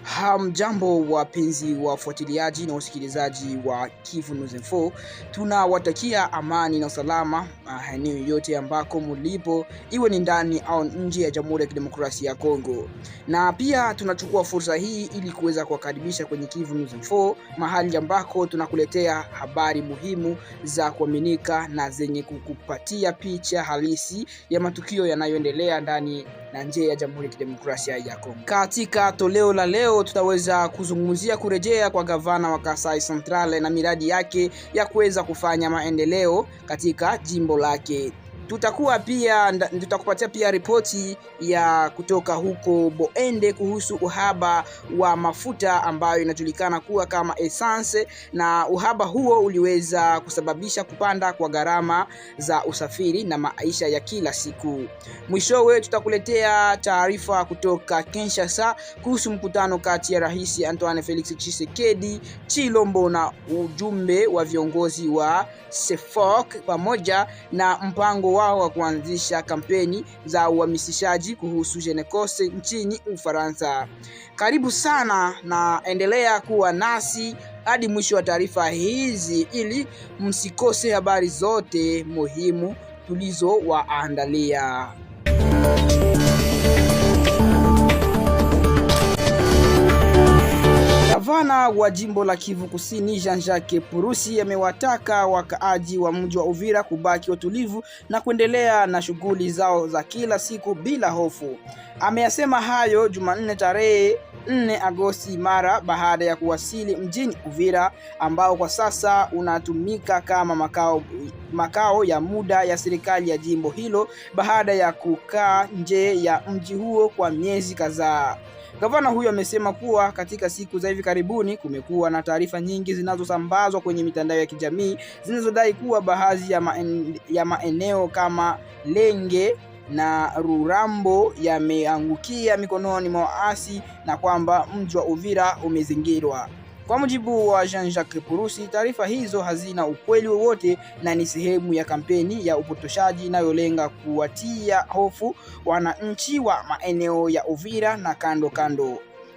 Hamjambo wapenzi wafuatiliaji na wasikilizaji wa Kivu News Info. Tunawatakia amani na usalama eneo yote ambako mulipo, iwe ni ndani au nje ya Jamhuri ya Kidemokrasia ya Kongo. Na pia tunachukua fursa hii ili kuweza kuwakaribisha kwenye Kivu News Info, mahali ambako tunakuletea habari muhimu za kuaminika na zenye kukupatia picha halisi ya matukio yanayoendelea ndani na nje ya Jamhuri ya Kidemokrasia ya Kongo. Katika toleo la leo tutaweza kuzungumzia kurejea kwa gavana wa Kasai Central na miradi yake ya kuweza kufanya maendeleo katika jimbo lake. Tutakupatia pia ripoti ya kutoka huko Boende kuhusu uhaba wa mafuta ambayo inajulikana kuwa kama essence, na uhaba huo uliweza kusababisha kupanda kwa gharama za usafiri na maisha ya kila siku. Mwishowe tutakuletea taarifa kutoka Kinshasa kuhusu mkutano kati ya Rais Antoine Felix Tshisekedi Tshilombo na ujumbe wa viongozi wa SEFOC pamoja na mpango wao wa kuanzisha kampeni za uhamasishaji kuhusu Genekose nchini Ufaransa. Karibu sana na endelea kuwa nasi hadi mwisho wa taarifa hizi ili msikose habari zote muhimu tulizowaandalia. Gavana wa jimbo la Kivu Kusini Jean-Jacques Purusi amewataka wakaaji wa mji wa Uvira kubaki watulivu na kuendelea na shughuli zao za kila siku bila hofu. Ameyasema hayo Jumanne tarehe 4 Agosti mara baada ya kuwasili mjini Uvira, ambao kwa sasa unatumika kama makao ya muda ya serikali ya jimbo hilo baada ya kukaa nje ya mji huo kwa miezi kadhaa. Gavana huyo amesema kuwa katika siku za hivi karibuni kumekuwa na taarifa nyingi zinazosambazwa kwenye mitandao ya kijamii zinazodai kuwa baadhi ya maeneo kama Lenge na Rurambo yameangukia mikononi mwa waasi na kwamba mji wa Uvira umezingirwa. Kwa mujibu wa Jean-Jacques Purusi, taarifa hizo hazina ukweli wowote na ni sehemu ya kampeni ya upotoshaji inayolenga kuwatia hofu wananchi wa maeneo ya Uvira na kando.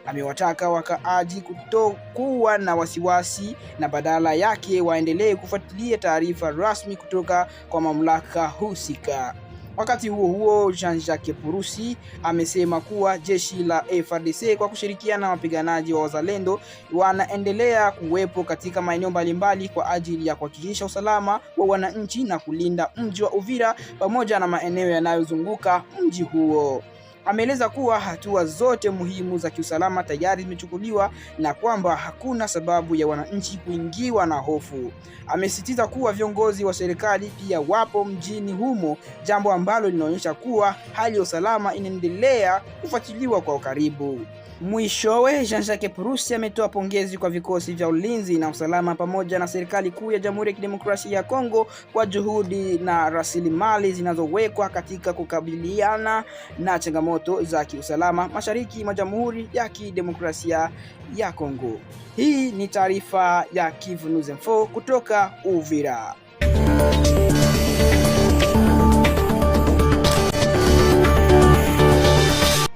Amewataka wakaaji kutokuwa na wasiwasi na badala yake waendelee kufuatilia taarifa rasmi kutoka kwa mamlaka husika. Wakati huo Jean-Jacques Purusi amesema kuwa jeshi la FARDC kwa kushirikiana na wapiganaji wa wazalendo wanaendelea kuwepo katika maeneo mbalimbali kwa ajili ya kuhakikisha usalama wa wananchi na kulinda mji wa Uvira pamoja na maeneo yanayozunguka mji huo. Ameeleza kuwa hatua zote muhimu za kiusalama tayari zimechukuliwa na kwamba hakuna sababu ya wananchi kuingiwa na hofu. Amesisitiza kuwa viongozi wa serikali pia wapo mjini humo, jambo ambalo linaonyesha kuwa hali ya usalama inaendelea kufuatiliwa kwa ukaribu. Mwishowe, Jean-Jacques Purusi ametoa pongezi kwa vikosi vya ulinzi na usalama pamoja na serikali kuu ya Jamhuri ya Kidemokrasia ya Kongo kwa juhudi na rasilimali zinazowekwa katika kukabiliana na changamoto za kiusalama mashariki mwa Jamhuri ya Kidemokrasia ya Kongo. Hii ni taarifa ya Kivu News Info kutoka Uvira.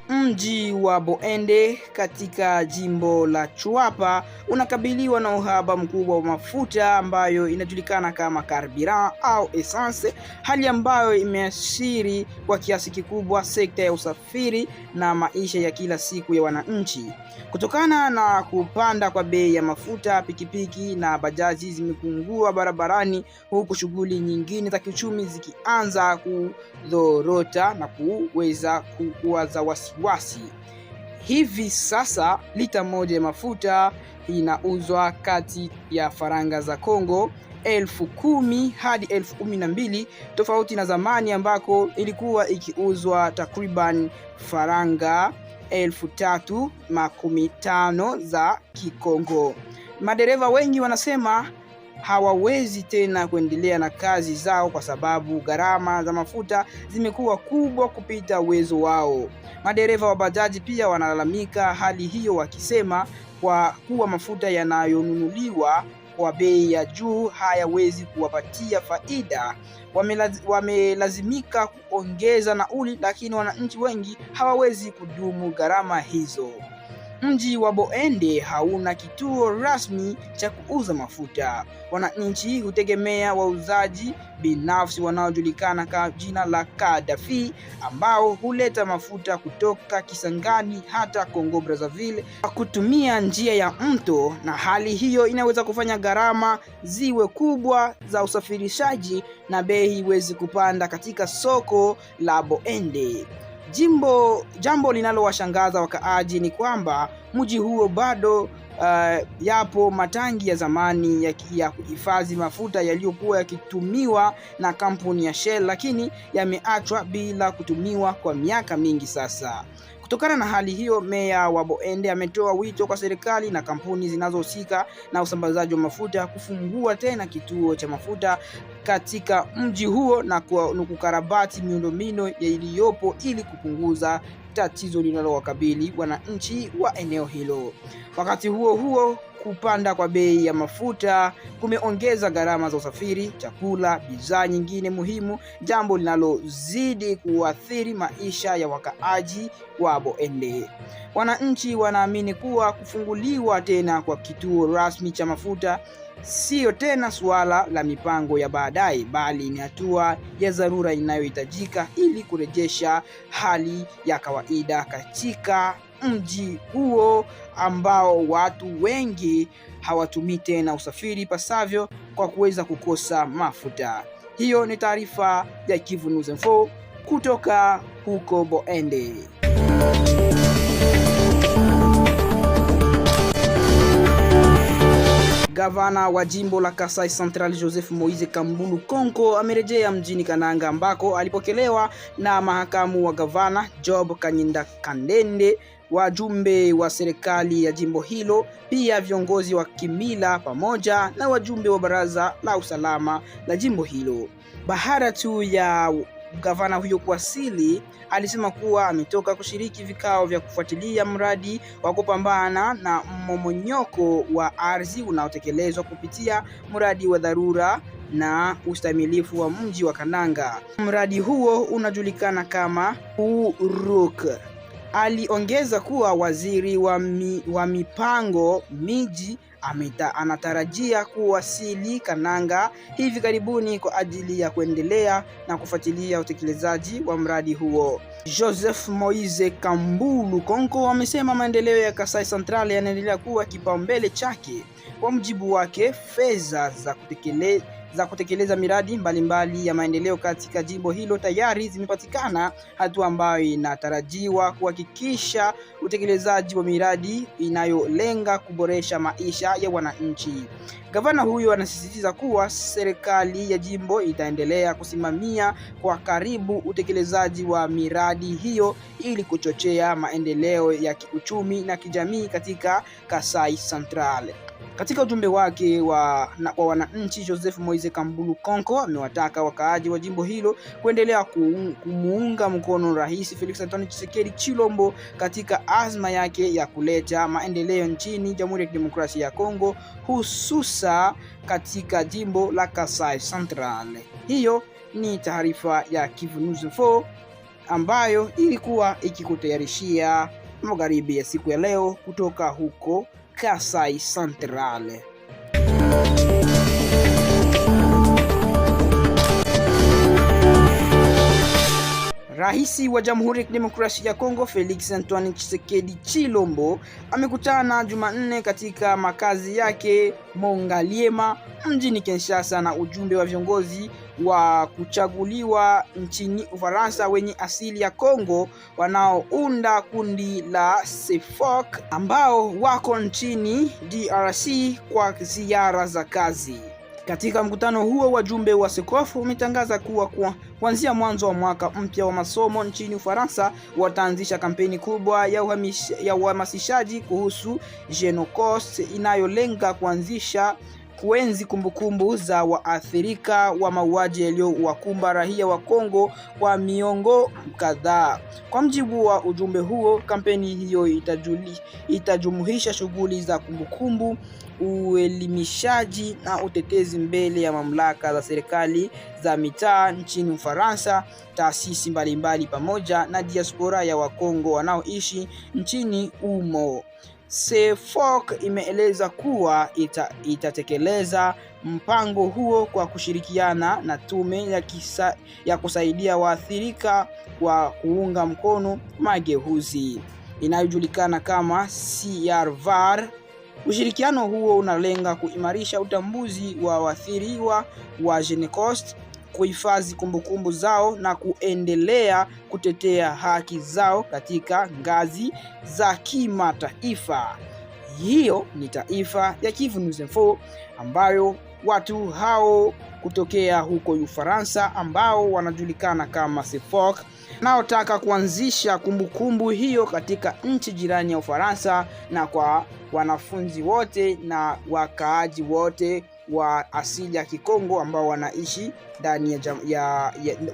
Mji wa Boende katika jimbo la Chuapa unakabiliwa na uhaba mkubwa wa mafuta ambayo inajulikana kama carburant au essence, hali ambayo imeathiri kwa kiasi kikubwa sekta ya usafiri na maisha ya kila siku ya wananchi. Kutokana na kupanda kwa bei ya mafuta, pikipiki na bajaji zimepungua barabarani, huku shughuli nyingine za kiuchumi zikianza kudhorota na kuweza kuwa za wasiwasi. Hivi sasa lita moja ya mafuta inauzwa kati ya faranga za Kongo 10,000 hadi 12,000, tofauti na zamani ambako ilikuwa ikiuzwa takriban faranga 3,315 za Kikongo. Madereva wengi wanasema hawawezi tena kuendelea na kazi zao kwa sababu gharama za mafuta zimekuwa kubwa kupita uwezo wao. Madereva wa bajaji pia wanalalamika hali hiyo, wakisema kwa kuwa mafuta yanayonunuliwa kwa bei ya juu hayawezi kuwapatia faida. Wamelazimika kuongeza nauli, lakini wananchi wengi hawawezi kudumu gharama hizo. Mji wa Boende hauna kituo rasmi cha kuuza mafuta. Wananchi hutegemea wauzaji binafsi wanaojulikana kwa jina la Kadafi, ambao huleta mafuta kutoka Kisangani hata Kongo Brazzaville kwa kutumia njia ya mto, na hali hiyo inaweza kufanya gharama ziwe kubwa za usafirishaji na bei iweze kupanda katika soko la Boende. Jambo linalowashangaza wakaaji ni kwamba mji huo bado yapo matangi ya zamani ya kuhifadhi mafuta yaliyokuwa yakitumiwa na kampuni ya Shell, lakini yameachwa bila kutumiwa kwa miaka mingi sasa. Kutokana na hali hiyo, meya wa Boende ametoa wito kwa serikali na kampuni zinazohusika na usambazaji wa mafuta kufungua tena kituo cha mafuta katika mji huo na kukarabati miundombinu iliyopo ili kupunguza tatizo linalowakabili wananchi wa eneo hilo. Wakati huo huo, kupanda kwa bei ya mafuta kumeongeza gharama za usafiri, chakula, bidhaa nyingine muhimu, jambo linalozidi kuathiri maisha ya wakaaji wa Boende. Wananchi wanaamini kuwa kufunguliwa tena kwa kituo rasmi cha mafuta sio tena suala la mipango ya baadaye, bali ni hatua ya dharura inayohitajika ili kurejesha hali ya kawaida katika mji huo ambao watu wengi hawatumii tena usafiri pasavyo kwa kuweza kukosa mafuta. Hiyo ni taarifa ya Kivu News Info kutoka huko Boende. Gavana wa jimbo la Kasai Central Joseph Moise Kambulu Konko amerejea mjini Kananga ambako alipokelewa na mahakamu wa gavana Job Kanyinda Kandende, wajumbe wa serikali ya jimbo hilo, pia viongozi wa kimila pamoja na wajumbe wa baraza la usalama la jimbo hilo. Baada tu ya gavana huyo kuwasili, alisema kuwa ametoka kushiriki vikao vya kufuatilia mradi wa kupambana na mmomonyoko wa ardhi unaotekelezwa kupitia mradi wa dharura na ustahimilifu wa mji wa Kananga. Mradi huo unajulikana kama URUK. Aliongeza kuwa waziri wa mipango miji anatarajia kuwasili Kananga hivi karibuni kwa ajili ya kuendelea na kufuatilia utekelezaji wa mradi huo. Joseph Moise Kambulu Konko amesema maendeleo ya Kasai Central yanaendelea kuwa kipaumbele chake. Kwa mujibu wake, fedha za kutekeleza miradi mbalimbali ya maendeleo katika jimbo hilo tayari zimepatikana, hatua ambayo inatarajiwa kuhakikisha utekelezaji wa miradi inayolenga kuboresha maisha ya wananchi. Gavana huyo anasisitiza kuwa serikali ya jimbo itaendelea kusimamia kwa karibu utekelezaji wa miradi hiyo ili kuchochea maendeleo ya kiuchumi na kijamii katika Kasai Central. Katika ujumbe wake kwa wananchi, Joseph Moise Kambulu Konko amewataka wakaaji wa jimbo hilo kuendelea kumuunga mkono Rais Felix Antoine Tshisekedi Chilombo katika azma yake ya kuleta maendeleo nchini Jamhuri ya Kidemokrasia ya Kongo, hususa katika jimbo la Kasai Central. Hiyo ni taarifa ya Kivu News Info ambayo ilikuwa ikikutayarishia magharibi ya siku ya leo kutoka huko Kasai Central. Rais wa Jamhuri ya Kidemokrasia ya Kongo Felix Antoine Tshisekedi Chilombo amekutana Jumanne katika makazi yake Mongaliema mjini Kinshasa na ujumbe wa viongozi wa kuchaguliwa nchini Ufaransa wenye asili ya Kongo wanaounda kundi la CEFOC ambao wako nchini DRC kwa ziara za kazi. Katika mkutano huo, wajumbe wa CECOF wametangaza kuwa kuanzia mwanzo wa mwaka mpya wa masomo nchini Ufaransa wataanzisha kampeni kubwa ya uhamasishaji kuhusu Genocos inayolenga kuenzi kumbukumbu za waathirika wa mauaji yaliyowakumba raia wa Kongo kwa miongo kadhaa. Kwa mjibu wa ujumbe huo, kampeni hiyo itajumuisha shughuli za kumbukumbu, uelimishaji na utetezi mbele ya mamlaka za serikali za mitaa nchini Ufaransa, taasisi mbalimbali pamoja na diaspora ya Wakongo wanaoishi nchini humo. CEFOC imeeleza kuwa itatekeleza mpango huo kwa kushirikiana na tume ya kusaidia waathirika kwa kuunga mkono mageuzi inayojulikana kama CRVAR. Ushirikiano huo unalenga kuimarisha utambuzi wa waathiriwa wa Holocaust, kuhifadhi kumbukumbu zao na kuendelea kutetea haki zao katika ngazi za kimataifa. Hiyo ni taarifa ya Kivu News Info ambayo watu hao kutokea huko Ufaransa ambao wanajulikana kama CEFOC naotaka kuanzisha kumbukumbu hiyo katika nchi jirani ya Ufaransa, na kwa wanafunzi wote na wakaaji wote wa asili ya Kikongo ambao wanaishi ndani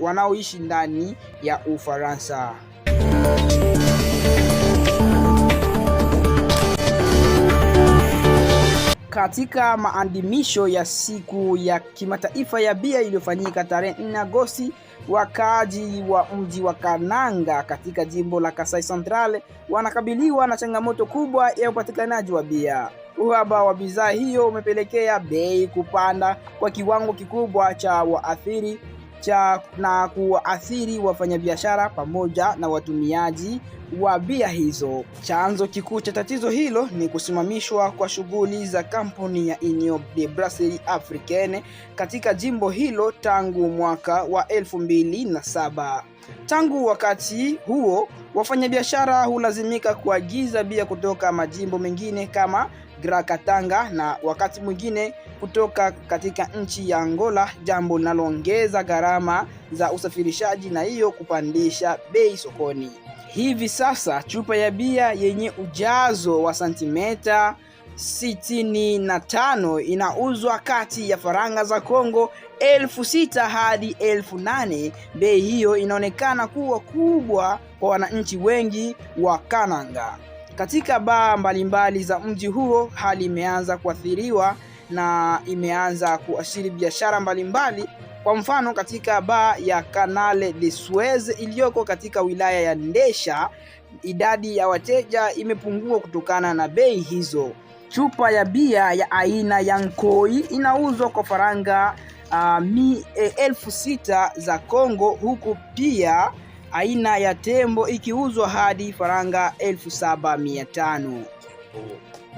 wanaoishi ndani ya Ufaransa. Katika maadhimisho ya siku ya kimataifa ya bia iliyofanyika tarehe 4 Agosti, wakaaji wa mji wa Kananga katika jimbo la Kasai Central wanakabiliwa na changamoto kubwa ya upatikanaji wa bia. Uhaba wa bidhaa hiyo umepelekea bei kupanda kwa kiwango kikubwa na kuathiri wafanyabiashara pamoja na watumiaji wa bia hizo. Chanzo kikuu cha tatizo hilo ni kusimamishwa kwa shughuli za kampuni ya Union de Brasserie Africaine katika jimbo hilo tangu mwaka wa 2007. Tangu wakati huo, wafanyabiashara hulazimika kuagiza bia kutoka majimbo mengine kama Katanga na wakati mwingine kutoka katika nchi ya Angola, jambo linaloongeza gharama za usafirishaji na hiyo kupandisha bei sokoni. Hivi sasa chupa ya bia yenye ujazo wa santimeta 65 inauzwa kati ya faranga za Kongo 6,000 hadi 8,000. Bei hiyo inaonekana kuwa kubwa kwa wananchi wengi wa Kananga. Katika baa mbalimbali za mji huo, hali imeanza kuathiriwa na imeanza kuashiri biashara mbalimbali. Kwa mfano, katika baa ya Canal de Suez iliyoko katika wilaya ya Ndesha, idadi ya wateja imepungua kutokana na bei hizo. Chupa ya bia ya aina ya Nkoi inauzwa kwa faranga 6,000 za Kongo, huku pia aina ya Tembo ikiuzwa hadi faranga 7,500.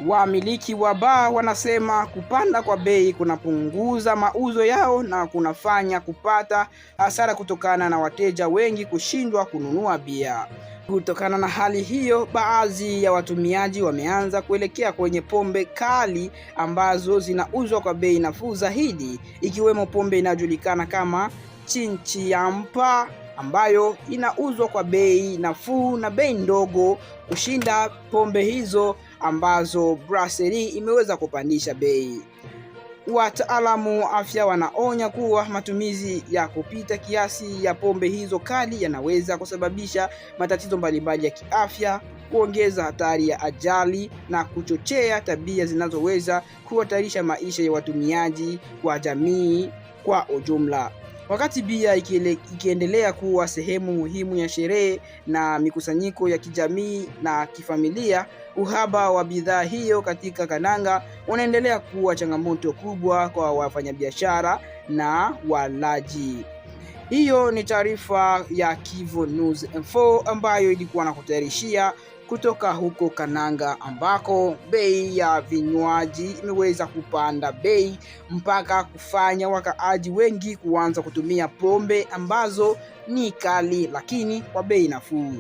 Wamiliki wa baa wanasema kupanda kwa bei kunapunguza mauzo yao na kunafanya kupata hasara kutokana na wateja wengi kushindwa kununua bia. Kutokana na hali hiyo, baadhi ya watumiaji wameanza kuelekea kwenye pombe kali ambazo zinauzwa kwa bei nafuu zaidi, ikiwemo pombe inayojulikana kama Chinchiampa ambayo inauzwa kwa bei nafuu na bei ndogo kushinda pombe hizo ambazo brasserie imeweza kupandisha bei. Wataalamu wa afya wanaonya kuwa matumizi ya kupita kiasi ya pombe hizo kali yanaweza kusababisha matatizo mbalimbali ya kiafya, kuongeza hatari ya ajali na kuchochea tabia zinazoweza kuhatarisha maisha ya watumiaji wa jamii kwa ujumla. Wakati bia ikiendelea kuwa sehemu muhimu ya sherehe na mikusanyiko ya kijamii na kifamilia, uhaba wa bidhaa hiyo katika Kananga unaendelea kuwa changamoto kubwa kwa wafanyabiashara na walaji. Hiyo ni taarifa ya Kivu News Info ambayo ilikuwa nakutayarishia kutoka huko Kananga, ambako bei ya vinywaji imeweza kupanda bei mpaka kufanya wakaaji wengi kuanza kutumia pombe ambazo ni kali lakini kwa bei nafuu.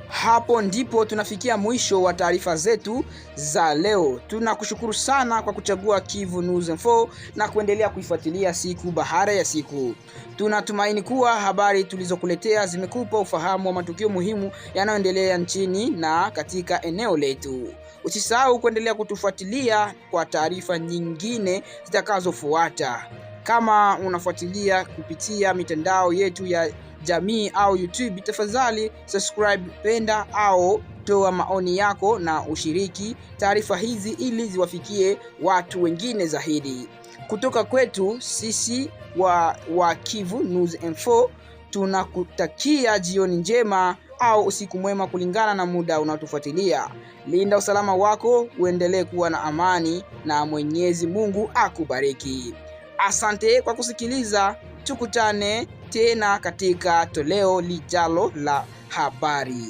Hapo ndipo tunafikia mwisho wa taarifa zetu za leo. Tunakushukuru sana kwa kuchagua Kivu News Info na kuendelea kuifuatilia siku baada ya siku. Tunatumaini kuwa habari tulizokuletea zimekupa ufahamu wa matukio muhimu yanayoendelea nchini na katika eneo letu. Usisahau kuendelea kutufuatilia kwa taarifa nyingine zitakazofuata. Kama unafuatilia kupitia mitandao yetu ya jamii au YouTube, tafadhali subscribe, penda au toa maoni yako na ushiriki taarifa hizi ili ziwafikie watu wengine zaidi. Kutoka kwetu sisi wa Kivu News Info, tunakutakia jioni njema au usiku mwema kulingana na muda unaotufuatilia. Linda usalama wako, uendelee kuwa na amani na Mwenyezi Mungu akubariki. Asante kwa kusikiliza. Tukutane tena katika toleo lijalo la habari.